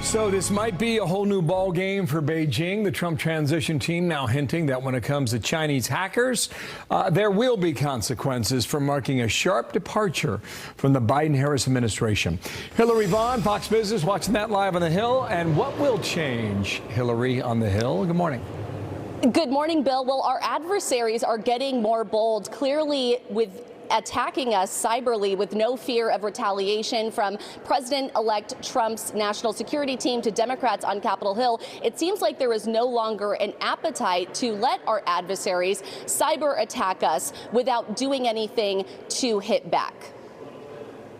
So this might be a whole new ball game for Beijing. The Trump transition team now hinting that when it comes to Chinese hackers, there will be consequences for marking a sharp departure from the Biden-Harris administration. Hillary Vaughn, Fox Business, watching that live on the Hill. And what will change, Hillary, on the Hill? Good morning. Good morning, Bill. Well, our adversaries are getting more bold, clearly with attacking us cyberly with no fear of retaliation, from President-elect Trump's national security team to Democrats on Capitol Hill. It seems like there is no longer an appetite to let our adversaries cyber attack us without doing anything to hit back.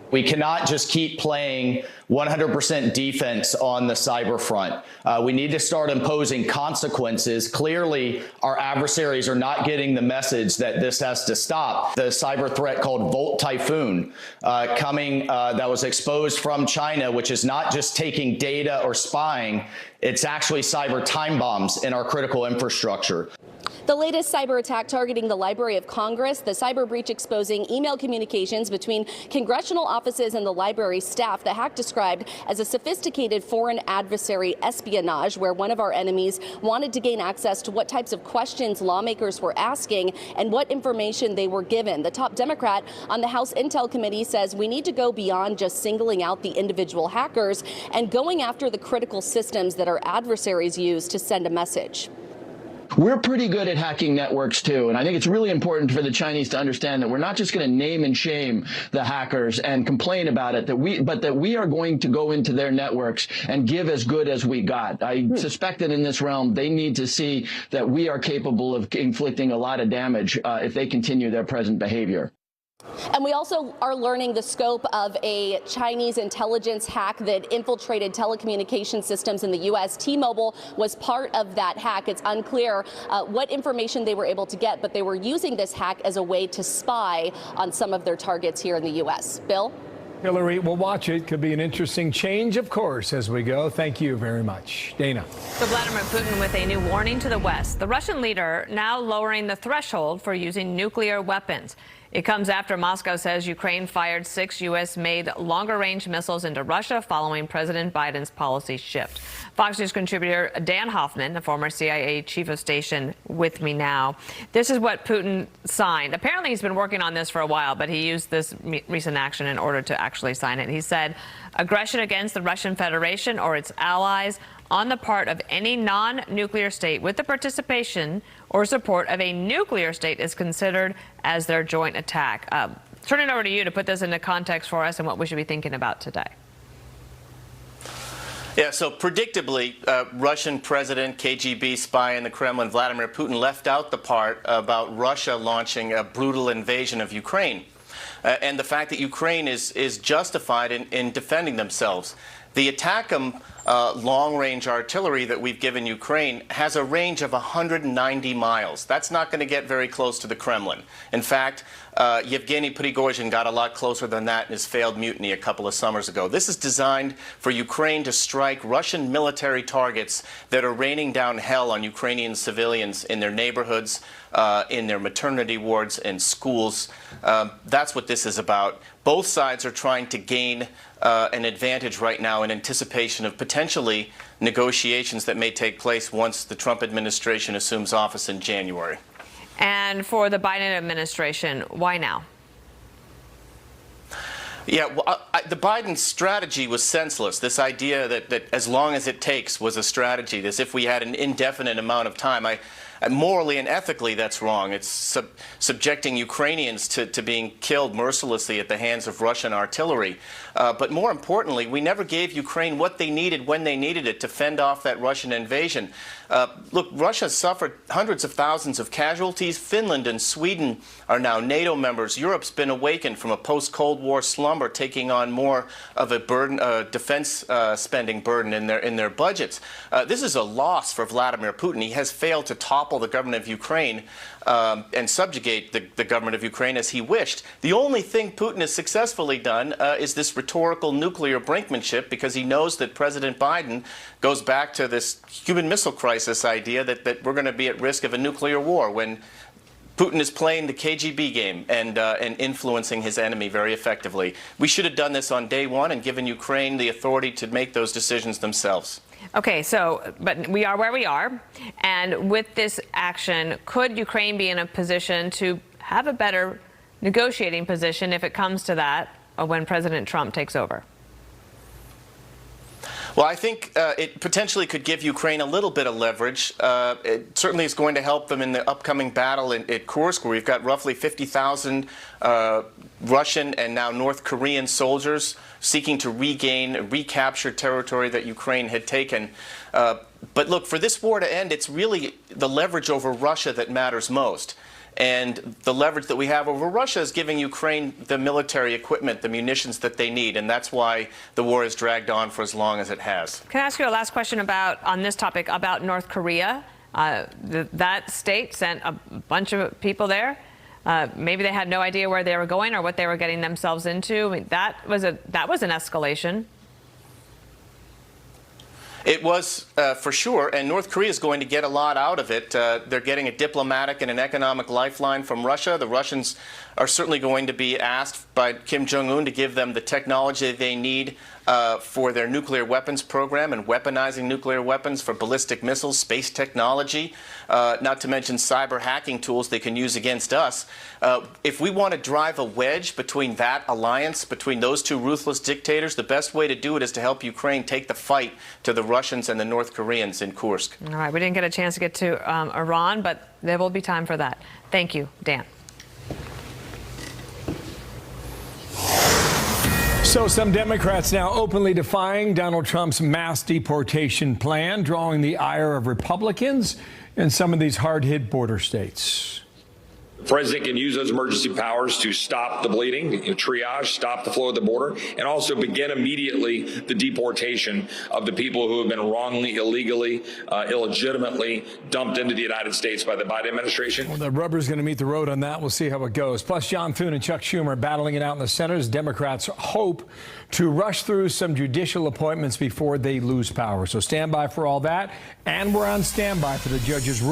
We cannot just keep playing 100% defense on the cyber front. We need to start imposing consequences. Clearly, our adversaries are not getting the message that this has to stop. The cyber threat called Volt Typhoon that was exposed from China, which is not just taking data or spying, it's actually cyber time bombs in our critical infrastructure. The latest cyber attack targeting the Library of Congress, the cyber breach exposing email communications between congressional offices and the library staff. The hack described as a sophisticated foreign adversary espionage, where one of our enemies wanted to gain access to what types of questions lawmakers were asking and what information they were given. The top Democrat on the House Intel Committee says we need to go beyond just singling out the individual hackers and going after the critical systems that our adversaries use to send a message. We're pretty good at hacking networks, too. And I think it's really important for the Chinese to understand that we're not just going to name and shame the hackers and complain about it, but that we are going to go into their networks and give as good as we got. I suspect that in this realm, they need to see that we are capable of inflicting a lot of damage if they continue their present behavior. And we also are learning the scope of a Chinese intelligence hack that infiltrated telecommunication systems in the U.S. T-Mobile was part of that hack. It's unclear what information they were able to get, but they were using this hack as a way to spy on some of their targets here in the U.S. Bill? Hillary, we'll watch it. Could be an interesting change, of course, as we go. Thank you very much. Dana. So Vladimir Putin with a new warning to the West. The Russian leader now lowering the threshold for using nuclear weapons. It comes after Moscow says Ukraine fired 6 U.S.-made longer-range missiles into Russia following President Biden's policy shift. Fox News contributor Dan Hoffman, a former CIA chief of station, with me now. This is what Putin signed. Apparently, he's been working on this for a while, but he used this recent action in order to actually sign it. He said, aggression against the Russian Federation or its allies on the part of any non-nuclear state with the participation or support of a nuclear state is considered as their joint attack. Turning it over to you to put this into context for us and what we should be thinking about today. Yeah, so predictably, Russian President, KGB spy in the Kremlin, Vladimir Putin, left out the part about Russia launching a brutal invasion of Ukraine and the fact that Ukraine is justified in defending themselves. The ATACMS long-range artillery that we've given Ukraine has a range of 190 miles. That's not going to get very close to the Kremlin. In fact, Yevgeny Prigozhin got a lot closer than that in his failed mutiny a couple of summers ago. This is designed for Ukraine to strike Russian military targets that are raining down hell on Ukrainian civilians in their neighborhoods, in their maternity wards and schools. That's what this is about. Both sides are trying to gain an advantage right now in anticipation of potentially negotiations that may take place once the Trump administration assumes office in January. And for the Biden administration, why now? Yeah, well, the Biden strategy was senseless. This idea that as long as it takes was a strategy, as if we had an indefinite amount of time. Morally and ethically, that's wrong. It's subjecting Ukrainians to being killed mercilessly at the hands of Russian artillery. But more importantly, we never gave Ukraine what they needed when they needed it to fend off that Russian invasion. Look, Russia suffered hundreds of thousands of casualties. Finland and Sweden are now NATO members. Europe's been awakened from a post-Cold War slumber, taking on more of a burden, defense spending burden in their budgets. This is a loss for Vladimir Putin. He has failed to topple the government of Ukraine and subjugate the government of Ukraine as he wished. The only thing Putin has successfully done is this rhetorical nuclear brinkmanship, because he knows that President Biden goes back to this Cuban Missile Crisis idea that we're going to be at risk of a nuclear war when Putin is playing the KGB game and influencing his enemy very effectively. We should have done this on day one and given Ukraine the authority to make those decisions themselves. Okay, but we are where we are. And with this action, could Ukraine be in a position to have a better negotiating position if it comes to that when President Trump takes over? Well, I think it potentially could give Ukraine a little bit of leverage. It certainly is going to help them in the upcoming battle at Kursk, where we've got roughly 50,000 Russian and now North Korean soldiers seeking to recapture territory that Ukraine had taken. But look, for this war to end, it's really the leverage over Russia that matters most. And the leverage that we have over Russia is giving Ukraine the military equipment, the munitions that they need. And that's why the war has dragged on for as long as it has. Can I ask you a last question on this topic about North Korea? That state sent a bunch of people there. Maybe they had no idea where they were going or what they were getting themselves into. I mean, that was an escalation. It was, for sure, and North Korea is going to get a lot out of it. They're getting a diplomatic and an economic lifeline from Russia. The Russians are certainly going to be asked by Kim Jong-un to give them the technology they need for their nuclear weapons program and weaponizing nuclear weapons for ballistic missiles, space technology, not to mention cyber hacking tools they can use against us. If we want to drive a wedge between that alliance, between those two ruthless dictators, the best way to do it is to help Ukraine take the fight to the Russians and the North Koreans in Kursk. All right, we didn't get a chance to get to Iran, but there will be time for that. Thank you, Dan. So some Democrats now openly defying Donald Trump's mass deportation plan, drawing the ire of Republicans in some of these hard-hit border states. The president can use those emergency powers to stop the bleeding, triage, stop the flow of the border, and also begin immediately the deportation of the people who have been wrongly, illegally, illegitimately dumped into the United States by the Biden administration. Well, the rubber's going to meet the road on that. We'll see how it goes. Plus, John Thune and Chuck Schumer battling it out in the Senate as Democrats hope to rush through some judicial appointments before they lose power. So stand by for all that. And we're on standby for the judge's ruling.